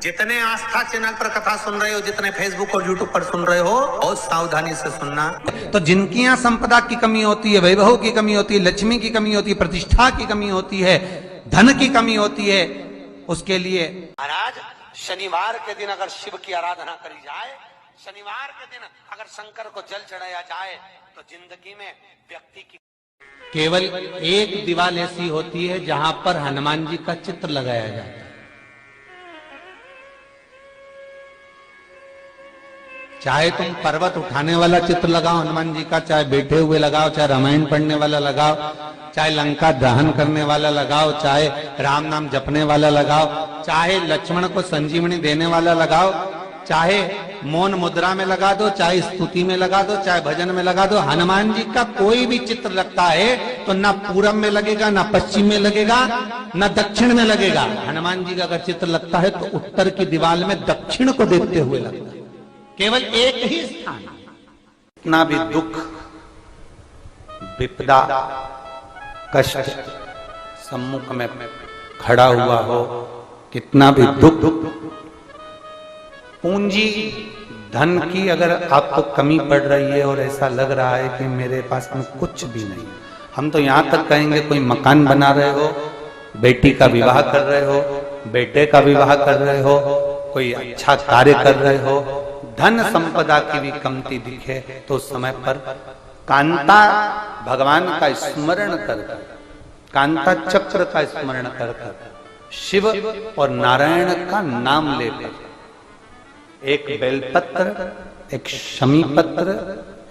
जितने आस्था चैनल पर कथा सुन रहे हो, जितने फेसबुक और यूट्यूब पर सुन रहे हो, बहुत सावधानी से सुनना। तो जिनकी यहाँ संपदा की कमी होती है, वैभव की कमी होती है, लक्ष्मी की कमी होती है, प्रतिष्ठा की कमी होती है, धन की कमी होती है, उसके लिए महाराज शनिवार के दिन अगर शिव की आराधना करी जाए, शनिवार के दिन अगर शंकर को जल चढ़ाया जाए, तो जिंदगी में व्यक्ति की केवल एक दीवार ऐसी होती है जहां पर हनुमान जी का चित्र लगाया जाता है। चाहे तुम पर्वत उठाने वाला चित्र लगाओ हनुमान जी का, चाहे बैठे हुए लगाओ, चाहे रामायण पढ़ने वाला लगाओ, चाहे लंका दहन करने वाला लगाओ, चाहे राम नाम जपने वाला लगाओ, चाहे लक्ष्मण को संजीवनी देने वाला लगाओ, चाहे मौन मुद्रा में लगा दो, चाहे स्तुति में लगा दो, चाहे भजन में लगा दो। हनुमान जी का कोई भी चित्र लगता है तो ना पूरब में लगेगा, ना पश्चिम में लगेगा, ना दक्षिण में लगेगा। हनुमान जी का अगर चित्र लगता है तो उत्तर की दीवार में दक्षिण को देखते हुए लगता है। केवल एक ही स्थान। कितना भी दुख, विपदा, कष्ट सम्मुख में खड़ा हुआ हो, कितना भी दुख, पूंजी धन की अगर आपको कमी पड़ रही है और ऐसा लग रहा है कि मेरे पास में कुछ भी नहीं, हम तो यहां तक कहेंगे कोई मकान बना रहे हो, बेटी का विवाह कर रहे हो, बेटे का विवाह कर रहे हो, कोई अच्छा कार्य कर रहे हो, धन संपदा की भी कमती दिखे, तो उस समय पर कांता भगवान का स्मरण कर, कांता चक्र का स्मरण कर, शिव और नारायण का नाम लेकर, एक बेलपत्र, एक शमी पत्र,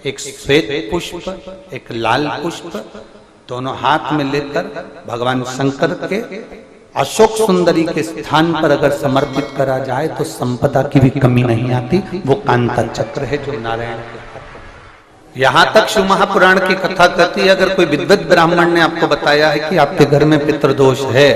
एक श्वेत पुष्प, एक लाल पुष्प, दोनों हाथ में लेकर भगवान शंकर के अशोक सुंदरी के स्थान पर अगर समर्पित करा जाए तो संपदा की भी कमी नहीं आती। वो कांता चक्र है जो नारायण के। यहां तक शिव महापुराण की कथा कहती है, अगर कोई विद्वत ब्राह्मण ने आपको बताया है कि आपके घर में पितृदोष है,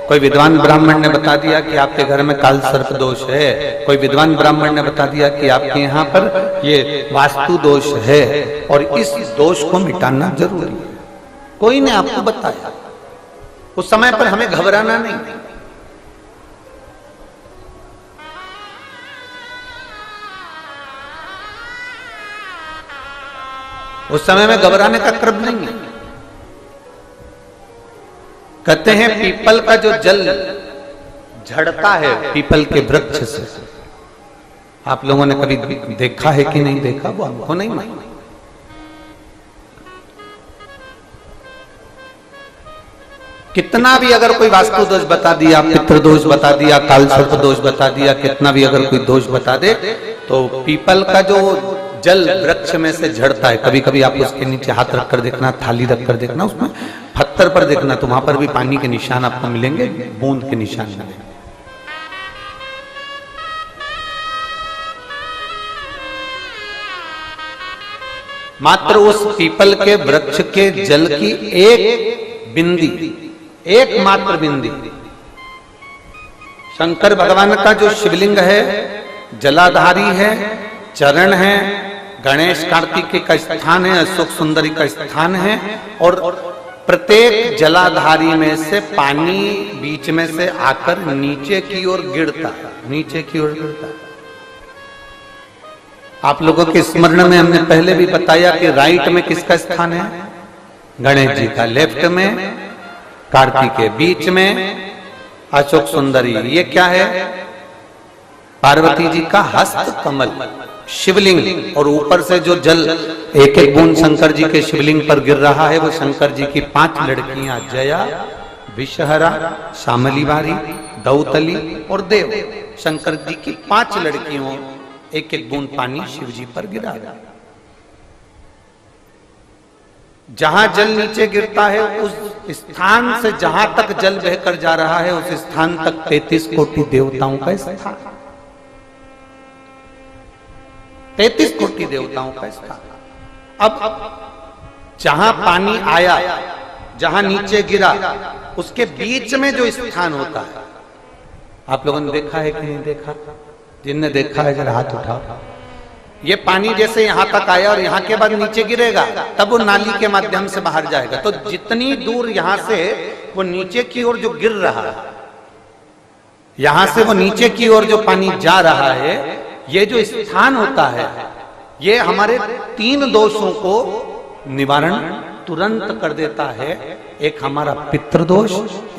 कोई विद्वान ब्राह्मण ने बता दिया कि आपके घर में काल सर्प दोष है, कोई विद्वान ब्राह्मण ने बता दिया कि आपके यहाँ पर ये वास्तु दोष है और इस दोष को मिटाना जरूरी है, कोई ने आपको बताया, उस समय पर हमें घबराना नहीं। उस समय में घबराने का क्रम नहीं है। कहते हैं पीपल का जो जल झड़ता है पीपल के वृक्ष से, आप लोगों ने कभी देखा है कि नहीं देखा, वो आपको नहीं मालूम। कितना भी अगर कोई वास्तु दोष बता दिया, पितृदोष बता दिया, काल सर्प दोष बता दिया, कितना भी अगर कोई दोष बता दे, तो पीपल का जो जल वृक्ष में से झड़ता है, कभी कभी आप उसके नीचे हाथ रखकर देखना, थाली रखकर देखना, उसमें पत्थर पर देखना, तो वहां पर भी पानी के निशान आपको मिलेंगे, बूंद के निशान मिलेंगे। मात्र उस पीपल के वृक्ष के जल की एक बिंदी, एकमात्र बिंदी, शंकर भगवान का जो शिवलिंग है जलाधारी है, चरण है, गणेश कार्तिकेय का स्थान है, अशोक सुंदरी का स्थान है, और प्रत्येक जलाधारी में से पानी बीच में से आकर नीचे की ओर गिरता है, नीचे की ओर गिरता है। आप लोगों के स्मरण में हमने पहले भी बताया कि राइट में किसका स्थान है, गणेश जी का, लेफ्ट में कार्तिकेय, बीच में अशोक सुंदरी। ये क्या है, पार्वती जी का हस्त कमल शिवलिंग, और ऊपर से जो जल एक एक बूंद शंकर जी के शिवलिंग पर गिर रहा है, वो शंकर जी की 5 लड़कियां जया, विषहरा, शामली बारी, दौतली और देव, शंकर जी की 5 लड़कियों एक एक बूंद पानी शिव जी पर गिरा। जहां जल नीचे गिरता है उस स्थान से जहां तक जल बहकर जा रहा है उस स्थान तक 33 कोटि देवताओं का स्थान, 33 कोटि देवताओं का स्थान। अब जहां पानी आया, जहां नीचे गिरा, उसके बीच में जो स्थान होता है, आप लोगों ने देखा है कि नहीं देखा? जिनने देखा है जरा हाथ उठाओ। ये पानी जैसे यहां तक आया और यहां के बाद नीचे गिरेगा, तब वो नाली के माध्यम से बाहर जाएगा। तो जितनी दूर यहां से वो नीचे की ओर जो गिर रहा है, यहां से वो नीचे की ओर जो पानी जा रहा है, ये जो स्थान होता है, ये हमारे 3 दोषों को निवारण तुरंत कर देता है। एक हमारा पितृदोष,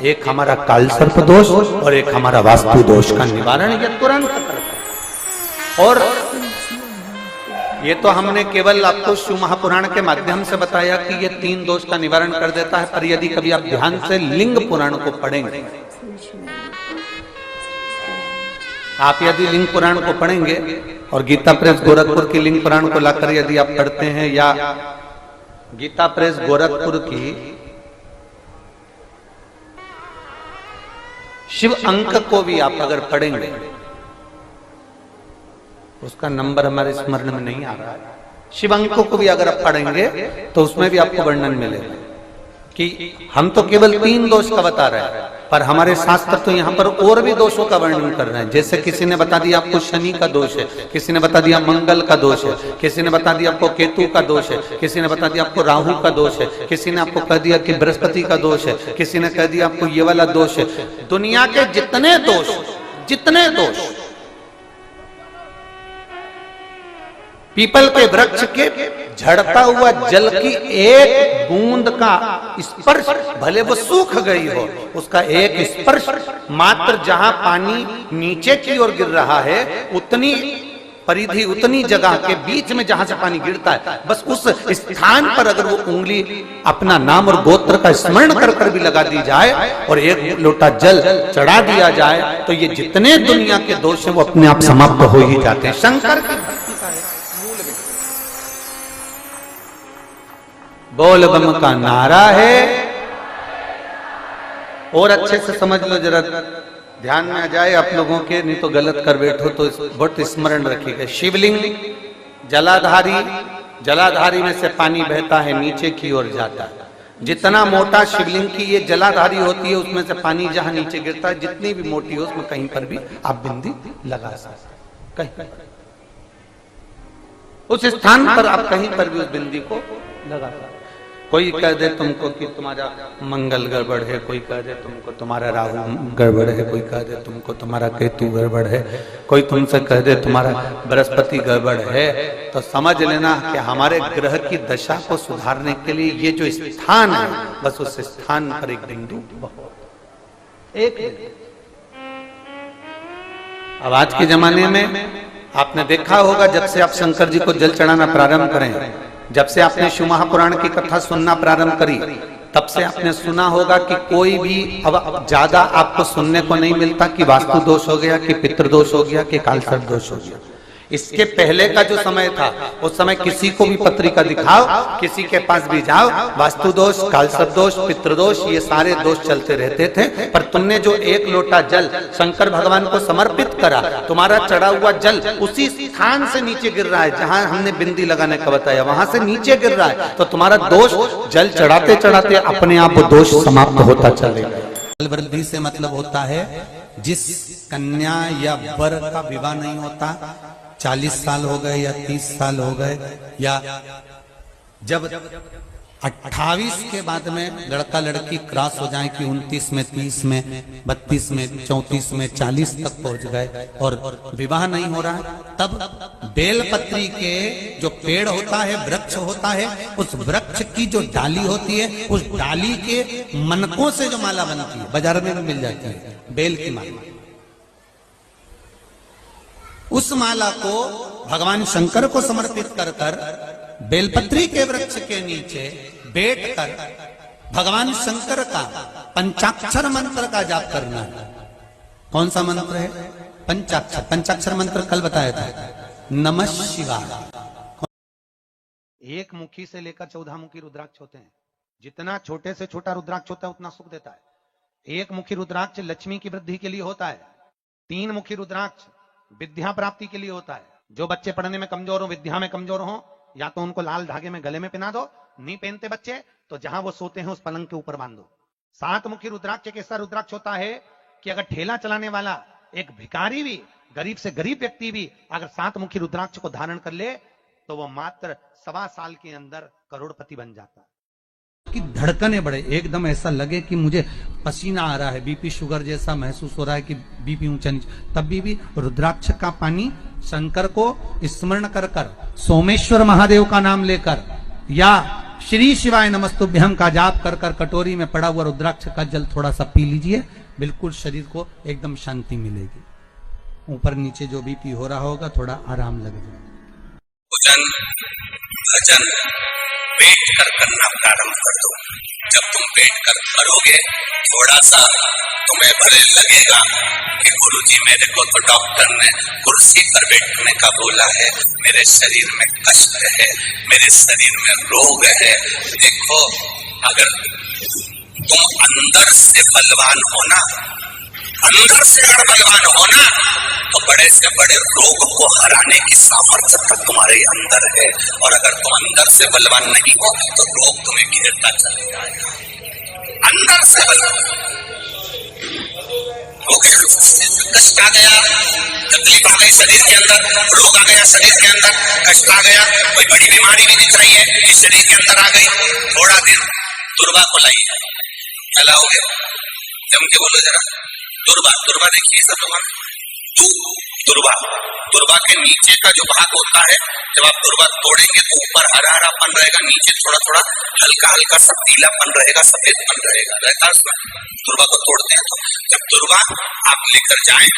एक हमारा कालसर्प दोष और एक हमारा वास्तु दोष का निवारण ये तुरंत करता है। और ये तो हमने केवल आपको शिव महापुराण के माध्यम से बताया कि ये 3 दोष का निवारण कर देता है, पर यदि कभी आप ध्यान से लिंग पुराण को पढ़ेंगे, आप यदि लिंग पुराण को पढ़ेंगे और गीता प्रेस गोरखपुर की लिंग पुराण को लाकर यदि आप पढ़ते हैं, या गीता प्रेस गोरखपुर की शिव अंक को भी आप अगर पढ़ेंगे, उसका नंबर हमारे स्मरण में नहीं आ रहा है, शिव अंक को भी अगर आप पढ़ेंगे तो उसमें भी आपको वर्णन मिलेगा कि हम तो केवल 3 दोष का बता रहे हैं, पर हमारे शास्त्र तो यहाँ पर और भी दोषों का वर्णन कर रहे हैं। जैसे किसी ने बता दिया आपको शनि का दोष है, किसी ने बता दिया मंगल का दोष है, किसी ने बता दिया आपको केतु का दोष है, किसी ने बता दिया आपको राहु का दोष है, किसी ने आपको कह दिया कि बृहस्पति का दोष है, किसी ने कह दिया आपको ये वाला दोष है। दुनिया के जितने दोष पीपल के वृक्ष के झड़ता हुआ जल की एक बूंद का स्पर्श, भले वो सूख गई हो, उसका एक स्पर्श मात्र जहां पानी नीचे की ओर गिर रहा है, उतनी परिधि, उतनी जगह के बीच में जहां से पानी गिरता है, बस उस स्थान पर अगर वो उंगली अपना नाम और गोत्र का स्मरण कर कर भी लगा दी जाए और एक लोटा जल चढ़ा दिया जाए, तो ये जितने दुनिया के दोष हैं वो अपने आप समाप्त हो ही जाते हैं। शंकर की बोल बम का नारा है। और अच्छे से समझ लो, जरा ध्यान में आ जाए आप लोगों के, नहीं तो गलत कर बैठो तो बहुत स्मरण रखिएगा। शिवलिंग जलाधारी में से पानी बहता है, नीचे की ओर जाता है। जितना मोटा शिवलिंग की ये जलाधारी होती है, उसमें से पानी जहां नीचे गिरता है, जितनी भी मोटी हो, उसमें कहीं पर भी आप बिंदी लगा सकते, कहीं उस स्थान पर आप कहीं पर भी उस बिंदी को लगा सकते। कोई कह दे तुमको कि तुम्हारा मंगल गड़बड़ है, कोई कह दे तुमको तुम्हारा राहु गड़बड़ है, कोई कह दे तुमको तुम्हारा केतु गड़बड़ है, कोई तुमसे कह दे तुम्हारा बृहस्पति गड़बड़ है, तो समझ लेना कि हमारे ग्रह की दशा को सुधारने के लिए ये जो स्थान है, बस उस स्थान पर एक बिंदु एक। अब आज के जमाने में आपने देखा होगा, जब से आप शंकर जी को जल चढ़ाना प्रारंभ करें, जब से आपने शिव महापुराण की कथा सुनना प्रारंभ करी, तब से आपने सुना होगा कि कोई भी अब ज्यादा आपको सुनने को नहीं मिलता कि वास्तु दोष हो गया, कि पितृदोष हो गया, कि कालसर्प दोष हो गया। इसके पहले का जो समय था, उस समय किसी को भी पत्रिका दिखाओ, किसी के पास भी जाओ, वास्तु दोष, कालसर्प दोष, पितृदोष, ये सारे दोष चलते रहते थे। पर तुमने जो एक लोटा जल शंकर भगवान को समर्पित करा, तुम्हारा चढ़ा हुआ जल उसी स्थान से नीचे गिर रहा है जहां हमने बिंदी लगाने का बताया, वहां से नीचे गिर रहा है, तो तुम्हारा दोष जल चढ़ाते चढ़ाते अपने आप वो दोष समाप्त होता चलेगा। बल वृद्धि से मतलब होता है जिस कन्या या वर का विवाह नहीं होता, 40 साल हो गए या 30 साल हो गए, या जब 28 के बाद में लड़का लड़की क्रॉस हो जाए कि 29 में, 30 में, 32 में, 34 में, 40 तक पहुंच गए और विवाह नहीं हो रहा, तब बेलपत्री के जो पेड़ होता है, वृक्ष होता है, उस वृक्ष की जो डाली होती है, उस डाली के मनकों से जो माला बनती है, बाजार में भी मिल जाती है बेल की माला, उस माला को भगवान शंकर को समर्पित कर कर बेलपत्री के वृक्ष के नीचे बैठकर भगवान शंकर का पंचाक्षर मंत्र का जाप करना है। कौन सा मंत्र है? पंचाक्षर। पंचाक्षर मंत्र कल बताया था, नमः शिवाय। एक मुखी से लेकर 14 मुखी रुद्राक्ष होते हैं। जितना छोटे से छोटा रुद्राक्ष होता है उतना सुख देता है। एक मुखी रुद्राक्ष लक्ष्मी की वृद्धि के लिए होता है। 3 मुखी रुद्राक्ष विद्या प्राप्ति के लिए होता है। जो बच्चे पढ़ने में कमजोर हो, विद्या में कमजोर हो, या तो उनको लाल धागे में गले में पहना दो, नहीं पहनते बच्चे तो जहां वो सोते हैं उस पलंग के ऊपर बांध दो। 7 मुखी रुद्राक्ष एक ऐसा रुद्राक्ष होता है कि अगर ठेला चलाने वाला एक भिखारी भी, गरीब से गरीब व्यक्ति भी अगर 7 मुखी रुद्राक्ष को धारण कर ले तो वो मात्र 1.25 साल के अंदर करोड़पति बन जाता है। कि धड़कने बढ़े, एकदम ऐसा लगे कि मुझे पसीना आ रहा है, बीपी शुगर जैसा महसूस हो रहा है कि बीपी ऊंचा नीचे, तब भी रुद्राक्ष का पानी शंकर को स्मरण कर कर, सोमेश्वर महादेव का नाम लेकर या श्री शिवाय नमस्तुभ्यम का जाप कर कर कटोरी में पड़ा हुआ रुद्राक्ष का जल थोड़ा सा पी लीजिए, बिल्कुल शरीर को एकदम शांति मिलेगी। ऊपर नीचे जो बीपी हो रहा होगा थोड़ा आराम लगेगा। भोजन भजन बैठ कर करना प्रारंभ कर दो। जब तुम बैठ कर करोगे थोड़ा सा तुम्हें भले लगेगा कि गुरुजी मेरे को तो डॉक्टर ने कुर्सी पर बैठने का बोला है, मेरे शरीर में कष्ट है, मेरे शरीर में रोग है। देखो, अगर तुम अंदर से बलवान होना, अंदर से अगर बलवान होना तो बड़े से बड़े रोग को हराने की सामर्थ्य तक तुम्हारे अंदर है। और अगर तुम अंदर से बलवान नहीं हो तो रोग तुम्हें घेरता चले जाएगा। अंदर से बलवान हो गया, कष्ट आ गया, तकलीफ आ गई शरीर के अंदर, रोग आ गया शरीर के अंदर, कष्ट आ गया, कोई बड़ी बीमारी भी दिख रही है कि शरीर के अंदर आ गई, थोड़ा दिन दुर्वा को लाइए। चलाओगे, जम के बोलो जरा, दुर्वा, दुर्वा देखिए सब लोग, दुर्वा के नीचे का जो भाग होता है, जब आप दुर्वा तोड़ेंगे तो ऊपर हरा हरापन रहेगा, नीचे थोड़ा थोड़ा हल्का हल्का सा पीलापन रहेगा, सफेदपन रहेगा, रहता है उसमें। दुर्वा को तोड़ते हैं तो जब दुर्वा आप लेकर जाएं,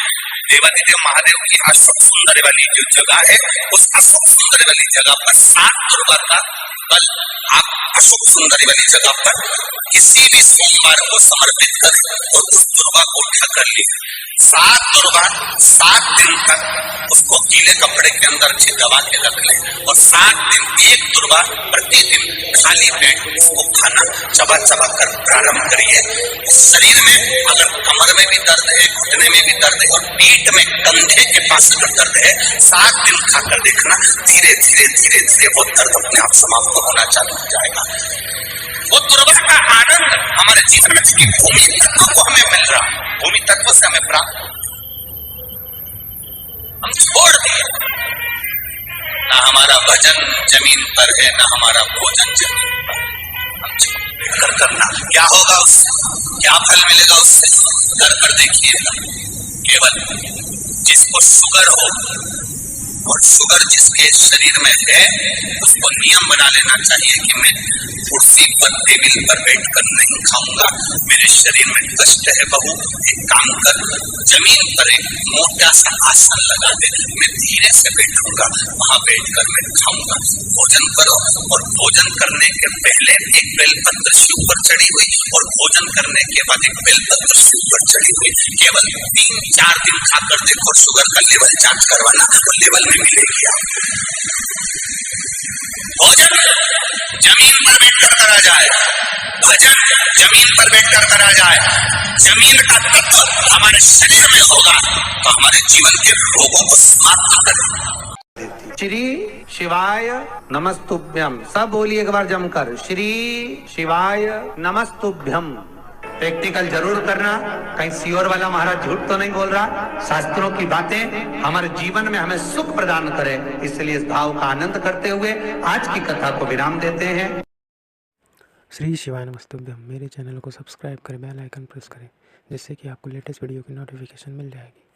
देवादिदेव महादेव की अशोक सुंदर वाली जो जगह है, उस अशोक सुंदर वाली जगह पर 7 दुर्वा का बल आप अशोक सुंदरी वाली जगह पर किसी भी सोमवार को समर्पित करें और उस दुर्वा को उठा कर ले। 7 दुर्वा 7 दिन तक उसको गीले कपड़े के अंदर दबा के रख ले और 7 दिन एक दुर्वा प्रतिदिन खाली पेट उसको खाना चबा चबा कर प्रारंभ करिए। उस शरीर में अगर कमर में भी दर्द है, घुटने में भी दर्द है और पीठ में कंधे के पास अगर दर्द है, 7 दिन खाकर देखना, धीरे धीरे धीरे धीरे वो दर्द अपने आप समाप्त होना चालू हो जाएगा। वो दुर्वा का आनंद हमारे जीवन में चूंकि भूमि तत्व को हमें मिल रहा, भूमि तत्व से हमें प्राप्त, हम छोड़ दिए। ना हमारा भजन जमीन पर है, ना हमारा भोजन जमीन पर। हम छोड़ करना, क्या होगा उससे, क्या फल मिलेगा उससे, कर देखिएगा। केवल जिसको शुगर हो और शुगर जिसके शरीर में है, उसको नियम बना लेना चाहिए कि मैं कुर्सी पर टेबल पर बैठकर नहीं खाऊंगा, मेरे शरीर में कष्ट है बहू, एक काम कर, जमीन पर एक मोटा सा आसन लगा दे, मैं धीरे से बैठूंगा, वहां बैठकर मैं खाऊंगा। भोजन करो और भोजन करने के पहले एक बेलपत्र शिव पर चढ़ी हुई और भोजन करने के बाद एक बेलपत्र शिव पर चढ़ी हुई, केवल 3-4 दिन खाकर देखो, शुगर का लेवल जांच करवाना, वो लेवल में मिलेगी आपको। भोजन जमीन पर बैठकर करा जाए, भजन जमीन पर बैठकर करा जाए, जमीन का तत्व हमारे शरीर में होगा तो हमारे जीवन के रोगों को समाप्त करेगा। श्री शिवाय नमस्तुभ्यम, सब बोलिए एक बार जमकर, श्री शिवाय नमस्तुभ्यम। प्रैक्टिकल जरूर करना, कहीं सियोर वाला महाराज झूठ तो नहीं बोल रहा। शास्त्रों की बातें हमारे जीवन में हमें सुख प्रदान करे, इसलिए इस भाव का आनंद करते हुए आज की कथा को विराम देते हैं। श्री शिवाय नमस्तुभ्यम। मेरे चैनल को सब्सक्राइब करें, बेल आइकन प्रेस करें, जिससे कि आपको लेटेस्ट वीडियो की नोटिफिकेशन मिल जाएगी।